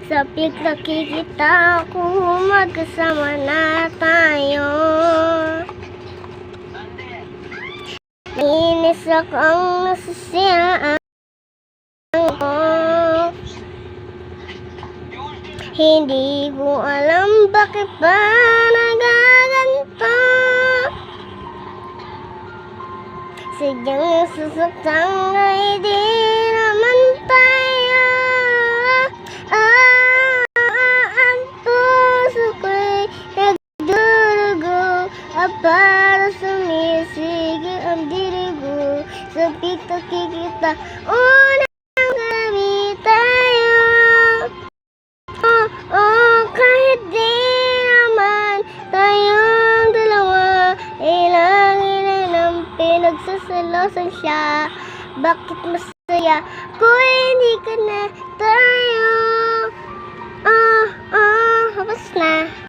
Sa pagkakikita ko, magkasama na tayo. Inis akong nasasiyaan ko. Hindi ko alam bakit ba nagaganto. Sadyang nasasaktan ay di naman tayo. Ang puso ko'y nagdurugo, para sumisigil ang dirigo. Sa pagkakikita, unang gabi tayo. Kahit di naman tayong dalawa, ilangin na ng pinagsasalosan siya. Bakit masaya kung hindi ka